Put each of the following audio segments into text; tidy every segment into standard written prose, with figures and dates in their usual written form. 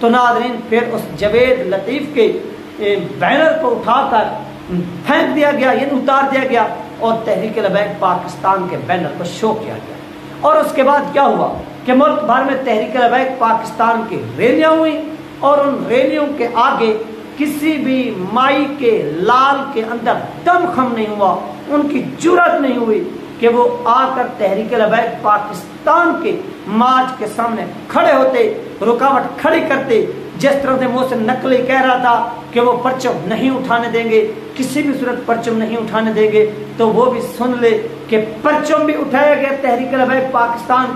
تو ناظرین پھر اس جاوید لطیف کے بینر کو اٹھا کر پھینک دیا گیا، یعنی اتار دیا گیا، اور تحریک لبیک پاکستان کے بینر کو شو کیا گیا۔ اور اس کے بعد کیا ہوا کہ ملک بھر میں تحریک لبیک پاکستان کی ریلیاں ہوئی، اور ان ریلیوں کے آگے کسی بھی مائی کے لال کے اندر دم خم نہیں ہوا، ان کی جرأت نہیں ہوئی کہ وہ آ کر تحریک لبیک پاکستان کے مارچ کے سامنے کھڑے ہوتے، رکاوٹ کھڑی کرتے۔ جس طرح سے محسن نقوی کہہ رہا تھا کہ وہ پرچم نہیں اٹھانے دیں گے، کسی بھی صورت پرچم نہیں اٹھانے دیں گے، تو وہ بھی سن لے کہ پرچم بھی اٹھایا گیا تحریک لبیک پاکستان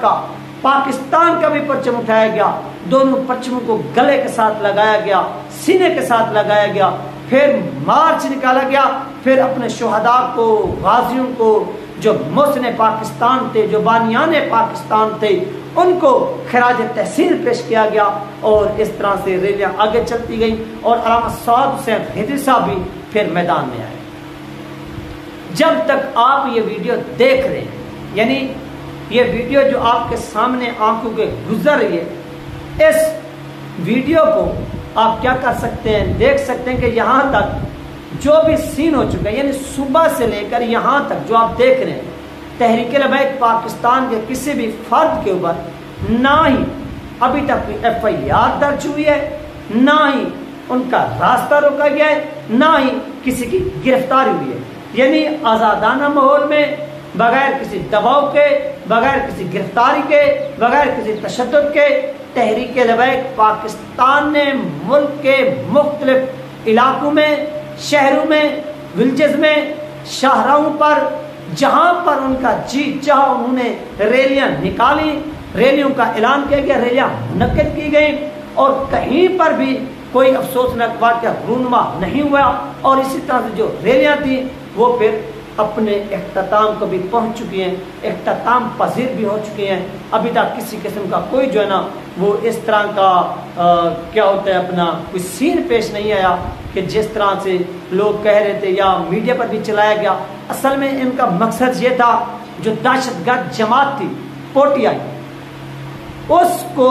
کا بھی پرچم اٹھایا گیا، دونوں پرچموں کو گلے کے ساتھ لگایا گیا، سینے کے ساتھ لگایا گیا، پھر مارچ نکالا گیا، پھر اپنے شہداء کو، غازیوں کو، جو محسن پاکستان تھے، جو بانیان پاکستان تھے، ان کو خراج تحسین پیش کیا گیا، اور اس طرح سے ریلیاں آگے چلتی گئیں، اور علامہ سعد حسین حیدری صاحب بھی پھر میدان میں آئے۔ جب تک آپ یہ ویڈیو دیکھ رہے ہیں، یعنی یہ ویڈیو جو آپ کے سامنے آنکھوں کے گزر رہی ہے، اس ویڈیو کو آپ کیا کر سکتے ہیں، دیکھ سکتے ہیں کہ یہاں تک جو بھی سین ہو چکا ہے، یعنی صبح سے لے کر یہاں تک جو آپ دیکھ رہے ہیں، تحریک لبیک پاکستان کے کسی بھی فرد کے اوپر نہ ہی ابھی تک کوئی FIR درج ہوئی ہے، نہ ہی ان کا راستہ روکا گیا ہے، نہ ہی کسی کی گرفتاری ہوئی ہے، یعنی آزادانہ ماحول میں بغیر کسی دباؤ کے، بغیر کسی گرفتاری کے، بغیر کسی تشدد کے، تحریک لبیک پاکستان نے ملک کے مختلف علاقوں میں، شہروں میں، ولیجز میں، شاہراہوں پر، جہاں پر ان کا جی چاہا انہوں نے ریلیاں نکالی، ریلیوں کا اعلان کیا گیا، ریلیاں منعقد کی گئی، اور کہیں پر بھی کوئی افسوسناک واقعہ رونما نہیں ہوا، اور اسی طرح سے جو ریلیاں تھیں وہ پھر اپنے اختتام کو بھی پہنچ چکی ہیں، اختتام پذیر بھی ہو چکی ہیں۔ ابھی تک کسی قسم کا کوئی جو ہے نا وہ اس طرح کا کیا ہوتا ہے اپنا کوئی سین پیش نہیں آیا کہ جس طرح سے لوگ کہہ رہے تھے یا میڈیا پر بھی چلایا گیا۔ اصل میں ان کا مقصد یہ تھا، جو دہشت گرد جماعت تھی PTI، اس کو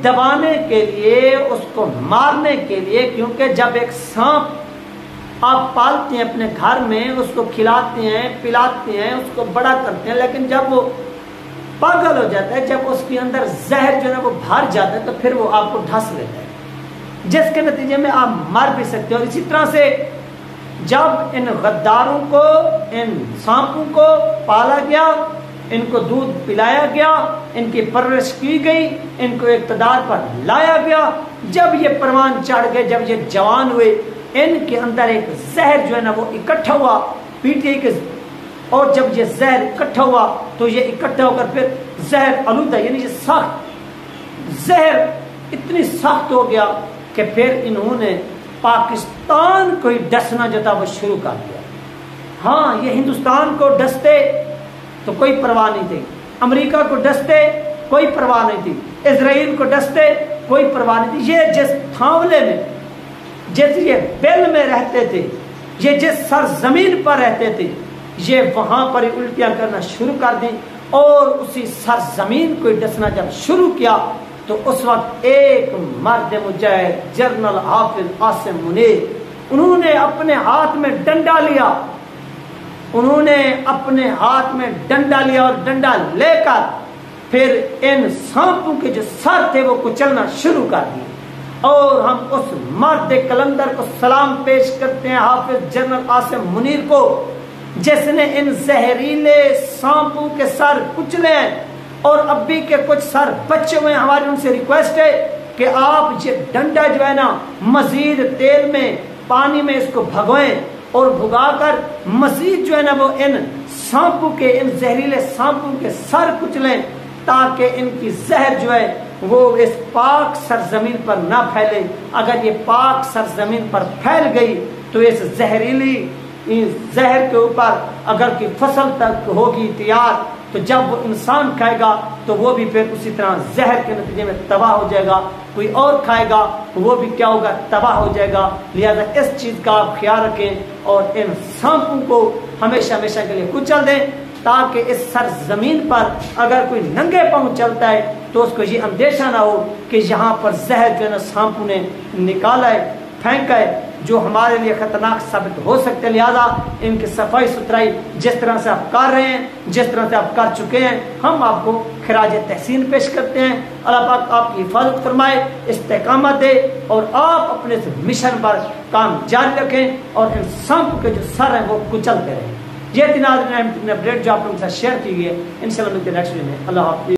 دبانے کے لیے، اس کو مارنے کے لیے، کیونکہ جب ایک سانپ آپ پالتے ہیں اپنے گھر میں، اس کو کھلاتے ہیں، پلاتے ہیں، اس کو بڑا کرتے ہیں، لیکن جب وہ پاگل ہو جاتا ہے، جب اس کے اندر زہر جو ہے وہ بھر جاتا ہے، تو پھر وہ آپ کو ڈھس لیتا ہے، جس کے نتیجے میں آپ مر بھی سکتے ہیں۔ اور اسی طرح سے جب ان غداروں کو، ان سانپوں کو پالا گیا، ان کو دودھ پلایا گیا، ان کی پرورش کی گئی، ان کو اقتدار پر لایا گیا، جب یہ پروان چڑھ گئے، جب یہ جوان ہوئے، ان کے اندر ایک زہر جو ہے نا وہ اکٹھا ہوا PTI کے، اور جب یہ زہر اکٹھا ہوا تو یہ اکٹھا ہو کر پھر زہر آلودہ، یعنی یہ سخت زہر اتنی سخت ہو گیا کہ پھر انہوں نے پاکستان کو ہی ڈسنا جو تھا وہ شروع کر دیا۔ ہاں، یہ ہندوستان کو ڈستے تو کوئی پرواہ نہیں تھی، امریکہ کو ڈستے کوئی پرواہ نہیں تھی، اسرائیل کو ڈستے کوئی پرواہ نہیں تھی۔ یہ جس تھاملے میں، جس یہ بل میں رہتے تھے، یہ جس سرزمین پر رہتے تھے، یہ وہاں پر الٹیاں کرنا شروع کر دیں، اور اسی سرزمین کو ڈسنا جب شروع کیا تو اس وقت ایک مرد مجاہد جنرل حافظ قاسم منیر، انہوں نے اپنے ہاتھ میں ڈنڈا لیا، انہوں نے اپنے ہاتھ میں ڈنڈا لیا، اور ڈنڈا لے کر پھر ان سانپوں کے جو سر تھے وہ کچلنا شروع کر دیے۔ اور ہم اس مرد کلندر کو سلام پیش کرتے ہیں، حافظ جنرل قاسم منیر کو، جس نے ان زہریلے سانپوں کے سر کچلے ہیں، اور اب بھی کے کچھ سر بچے ہوئے ہیں۔ ہماری ان سے ریکویسٹ ہے کہ آپ یہ ڈنڈا جو ہے نا مزید تیل میں، پانی میں اس کو بھگوئیں، اور بھگا کر مزید جو ہے نا وہ ان سانپوں کے، ان زہریلے سانپوں کے سر کچلیں، تاکہ ان کی زہر جو ہے وہ اس پاک سرزمین پر نہ پھیلے۔ اگر یہ پاک سرزمین پر پھیل گئی تو اس زہریلی زہر کے اوپر اگر کی فصل تک ہوگی تیار، تو جب وہ انسان کھائے گا تو وہ بھی پھر اسی طرح زہر کے نتیجے میں تباہ ہو جائے گا، کوئی اور کھائے گا وہ بھی کیا ہوگا، تباہ ہو جائے گا۔ لہذا اس چیز کا آپ خیال رکھیں، اور ان سانپوں کو ہمیشہ ہمیشہ کے لیے کچل دیں، تاکہ اس سرزمین پر اگر کوئی ننگے پاؤں چلتا ہے تو اس کو یہ اندیشہ نہ ہو کہ یہاں پر زہر جو ہے نا سانپوں نے نکالا ہے، پھینکا ہے، جو ہمارے لیے خطرناک ثابت ہو سکتے ہیں۔ لہٰذا ان کی صفائی ستھرائی جس طرح سے آپ کر رہے ہیں، جس طرح سے آپ کر چکے ہیں، ہم آپ کو خراج تحسین پیش کرتے ہیں۔ اللہ پاک آپ کی حفاظت فرمائے، استقامت دے، اور آپ اپنے مشن پر کام جاری رکھیں اور ان سانپوں کے جو سر ہیں وہ کچلتے رہیں۔ یہ تین اپڈیٹ جو آپ لوگوں کے ساتھ شیئر کی گئی ہے، انشاءاللہ ملتے ہیں نیکسٹ ویڈیو میں۔ اللہ حافظ۔